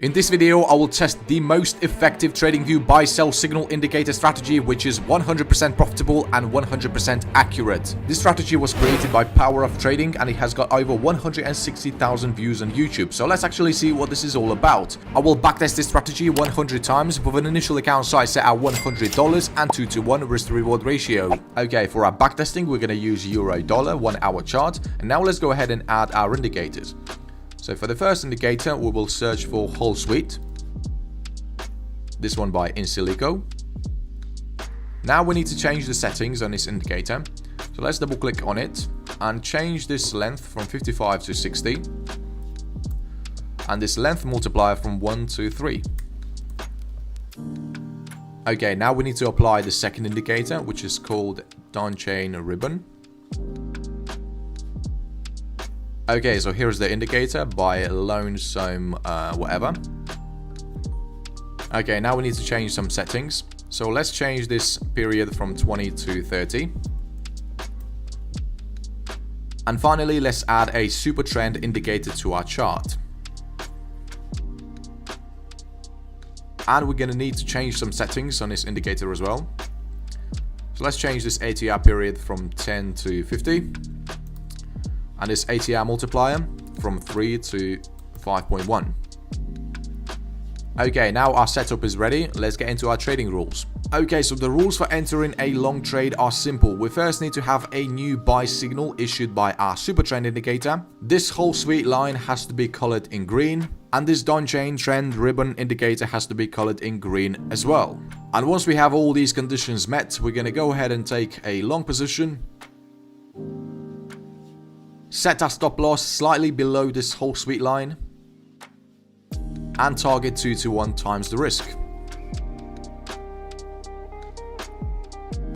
In this video, I will test the most effective TradingView buy-sell signal indicator strategy, which is 100% profitable and 100% accurate. This strategy was created by Power of Trading and it has got over 160,000 views on YouTube. So let's actually see what this is all about. I will backtest this strategy 100 times with an initial account size set at $100 and 2-to-1 risk to reward ratio. Okay, for our backtesting, we're going to use Euro Dollar 1 hour chart. And now let's go ahead and add our indicators. So for the first indicator, we will search for Whole Suite. This one by Insilico. Now we need to change the settings on this indicator. So let's double click on it and change this length from 55 to 60. And this length multiplier from 1 to 3. Okay, now we need to apply the second indicator, which is called Downchain Ribbon. Okay, so here's the indicator by Lonesome whatever. Okay, now we need to change some settings. So let's change this period from 20 to 30. And finally, let's add a super trend indicator to our chart. And we're gonna need to change some settings on this indicator as well. So let's change this ATR period from 10 to 50. And this ATR multiplier from 3 to 5.1. Okay, now our setup is ready. Let's get into our trading rules. Okay, so the rules for entering a long trade are simple. We first need to have a new buy signal issued by our super trend indicator. This whole suite line has to be colored in green. And this downchain trend ribbon indicator has to be colored in green as well. And once we have all these conditions met, we're going to go ahead and take a long position. Set our stop loss slightly below this whole suite line and target 2-to-1 times the risk.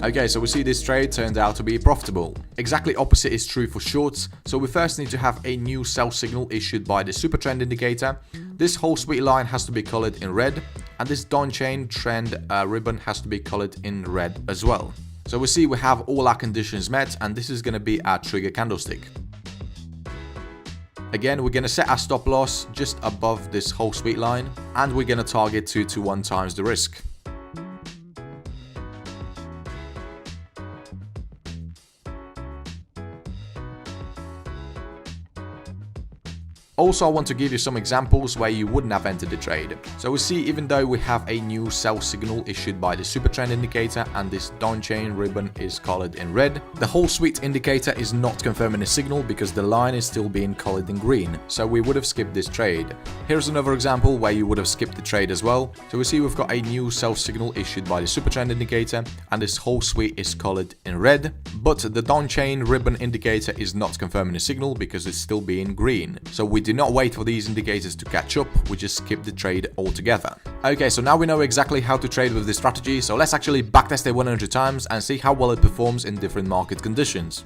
Okay, so we see this trade turned out to be profitable. Exactly opposite is true for shorts. So we first need to have a new sell signal issued by the super trend indicator. This whole suite line has to be colored in red and this downchain trend ribbon has to be colored in red as well. So we see we have all our conditions met and this is going to be our trigger candlestick. Again, we're going to set our stop loss just above this whole suite line and we're going to target 2-to-1 times the risk. Also, I want to give you some examples where you wouldn't have entered the trade. So we see even though we have a new sell signal issued by the super trend indicator and this downchain ribbon is colored in red, the whole suite indicator is not confirming the signal because the line is still being colored in green. So we would have skipped this trade. Here's another example where you would have skipped the trade as well. So we see we've got a new sell signal issued by the super trend indicator and this whole suite is colored in red, but the downchain ribbon indicator is not confirming the signal because it's still being green. So we do not wait for these indicators to catch up, we just skip the trade altogether. Okay, so now we know exactly how to trade with this strategy, so let's actually backtest it 100 times and see how well it performs in different market conditions.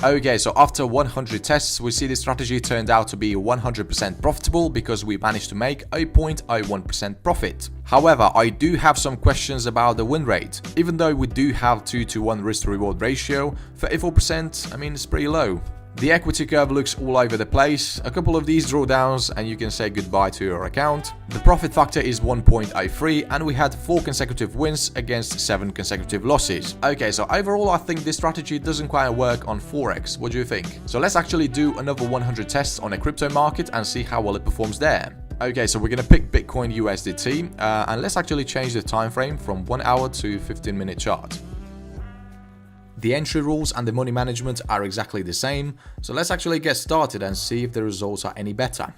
Okay, so after 100 tests, we see this strategy turned out to be 100% profitable because we managed to make a 0.01% profit. However, I do have some questions about the win rate. Even though we do have 2-to-1 risk to reward ratio, 34%, I mean, it's pretty low. The equity curve looks all over the place, a couple of these drawdowns and you can say goodbye to your account. The profit factor is 1.03 and we had 4 consecutive wins against 7 consecutive losses. Okay, so overall I think this strategy doesn't quite work on Forex. What do you think? So let's actually do another 100 tests on a crypto market and see how well it performs there. Okay, so we're going to pick Bitcoin USDT and let's actually change the time frame from 1 hour to 15-minute chart. The entry rules and the money management are exactly the same, so let's actually get started and see if the results are any better.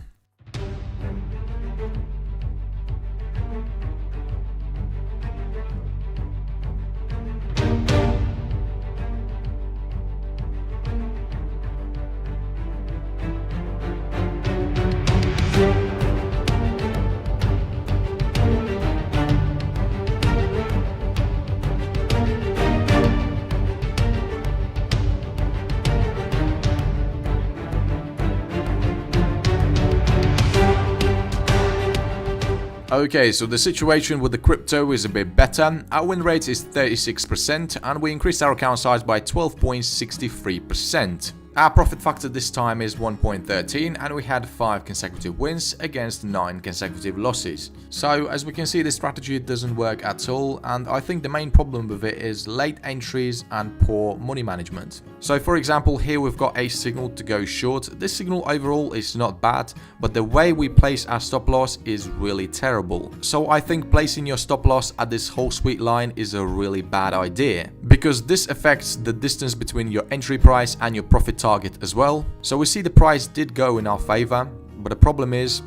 Okay, so the situation with the crypto is a bit better. Our win rate is 36% and we increased our account size by 12.63%. Our profit factor this time is 1.13 and we had 5 consecutive wins against 9 consecutive losses. So as we can see, this strategy doesn't work at all, and I think the main problem with it is late entries and poor money management. So for example, here we've got a signal to go short. This signal overall is not bad, but the way we place our stop loss is really terrible. So I think placing your stop loss at this whole sweet line is a really bad idea, because this affects the distance between your entry price and your profit target as well. So we see the price did go in our favor, but the problem is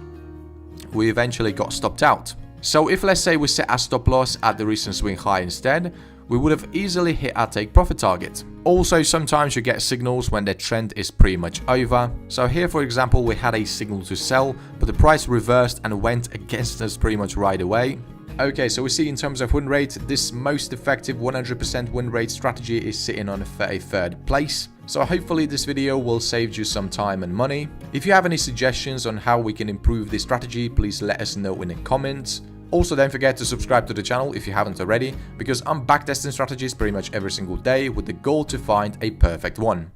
we eventually got stopped out. So if, let's say, we set our stop loss at the recent swing high instead, we would have easily hit our take profit target. Also, sometimes you get signals when the trend is pretty much over. So here, for example, we had a signal to sell, but the price reversed and went against us pretty much right away. Okay, so we see in terms of win rate, this most effective 100% win rate strategy is sitting on a third place. So hopefully this video will save you some time and money. If you have any suggestions on how we can improve this strategy, please let us know in the comments. Also, don't forget to subscribe to the channel if you haven't already, because I'm backtesting strategies pretty much every single day with the goal to find a perfect one.